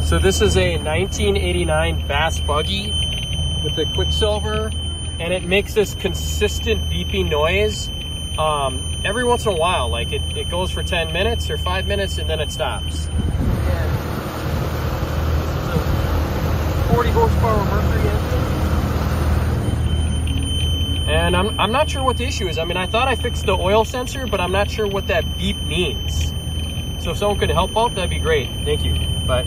So this is a 1989 BassBuggy with the Quicksilver, and it makes this consistent beeping noise every once in a while. Like it goes for 10 minutes or 5 minutes and then it stops. And this is a 40 horsepower Mercury engine. And I'm not sure what the issue is. I mean, I thought I fixed the oil sensor, but I'm not sure what that beep means. So if someone could help out, that'd be great. Thank you. Bye.